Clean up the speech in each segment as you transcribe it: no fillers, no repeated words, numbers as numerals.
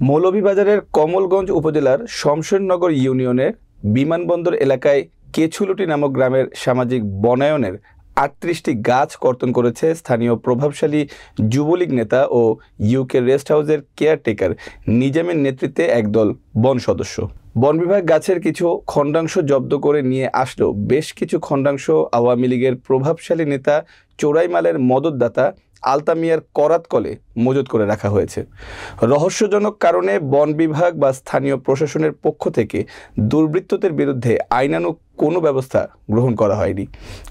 মৌলভীবাজারের কমলগঞ্জ উপজেলার শমশেরনগর ইউনিয়নের বিমানবন্দর এলাকায় কেছুলুটি নামক গ্রামের সামাজিক বনায়নের ৩৮টি গাছ কর্তন করেছে স্থানীয় প্রভাবশালী যুবলীগ নেতা ও ইউকে রেস্ট হাউসের কেয়ারটেকার নিজামের নেতৃত্বে একদল বন সদস্য। বন বিভাগ গাছের কিছু খণ্ডাংশ জব্দ করে নিয়ে আসলেও বেশ কিছু খণ্ডাংশ আওয়ামী লীগের প্রভাবশালী নেতা চোরাইমালের মদতদাতা আলতামিয়ার করাত কলে মজুত করে রাখা হয়েছে। রহস্যজনক কারণে বন বিভাগ বা স্থানীয় প্রশাসনের পক্ষ থেকে দুর্বৃত্তদের বিরুদ্ধে আইনানুগ কোনো ব্যবস্থা গ্রহণ করা হয়নি।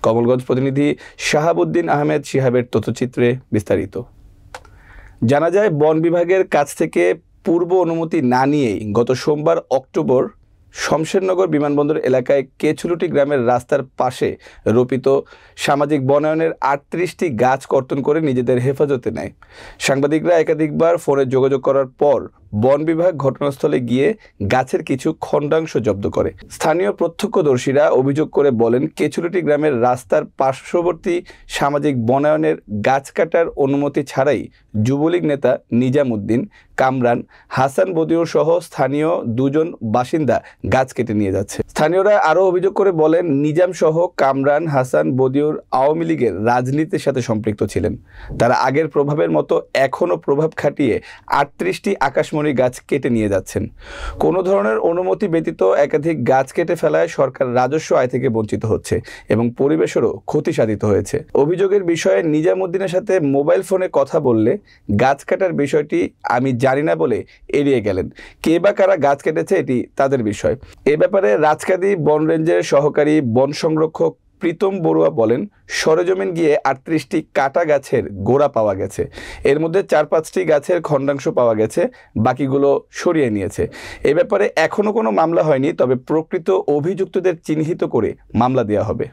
কমলগঞ্জ প্রতিনিধি শাহাবুদ্দিন আহমেদ শিহাবের তথ্যচিত্রে বিস্তারিত। জানা যায়, বন বিভাগের কাছ থেকে পূর্ব অনুমতি না নিয়েই গত সোমবার অক্টোবর শমশেরনগর বিমানবন্দর এলাকায় কেছুলুটি গ্রামের রাস্তার পাশে রোপিত সামাজিক বনায়নের ৩৮টি গাছ কর্তন করে নিজেদের হেফাজতে নেয়। সাংবাদিকরা একাধিকবার ফোনে যোগাযোগ করার পর বন বিভাগ ঘটনাস্থলে গিয়ে গাছের কিছু খণ্ডাংশ জব্দ করে। স্থানীয় প্রত্যক্ষদর্শীরা অভিযোগ করে বলেন, কেছুলুটি গ্রামের রাস্তার পার্শ্ববর্তী সামাজিক বনায়নের গাছ কাটার অনুমতি ছাড়াই যুবলীগ নেতা নিজাম উদ্দিন, কামরান, হাসান বদিউর সহ স্থানীয় দুজন বাসিন্দা গাছ কেটে নিয়ে যাচ্ছে। স্থানীয়রা আরও অভিযোগ করে বলেন, নিজাম সহ কামরান, হাসান, বদিউর আওয়ামী লীগের রাজনীতির সাথে সম্পৃক্ত ছিলেন। তারা আগের প্রভাবের মতো এখনও প্রভাব খাটিয়ে ৩৮টি আকাশমণি গাছ কেটে নিয়ে যাচ্ছেন। কোনো ধরনের অনুমতি ব্যতীত একাধিক গাছ কেটে ফেলায় সরকার রাজস্ব আয় থেকে বঞ্চিত হচ্ছে এবং পরিবেশেরও ক্ষতি সাধিত হয়েছে। অভিযোগের বিষয়ে নিজাম উদ্দিনের সাথে মোবাইল ফোনে কথা বললে গাছ কাটার বিষয়টি আমি জানি না বলে এড়িয়ে গেলেন। কে বা কারা গাছ কেটেছে এটি তাদের বিষয়। এ ব্যাপারে রাজকাঁদি বন রেঞ্জের সহকারী বন সংরক্ষক প্রীতম বড়ুয়া বলেন, সরেজমিন গিয়ে ৩৮টি কাটা গাছের গোড়া পাওয়া গেছে। এর মধ্যে ৪-৫টি গাছের খণ্ডাংশ পাওয়া গেছে, বাকিগুলো সরিয়ে নিয়েছে। এ ব্যাপারে এখনও কোনো মামলা হয়নি, তবে প্রকৃত অভিযুক্তদের চিহ্নিত করে মামলা দেওয়া হবে।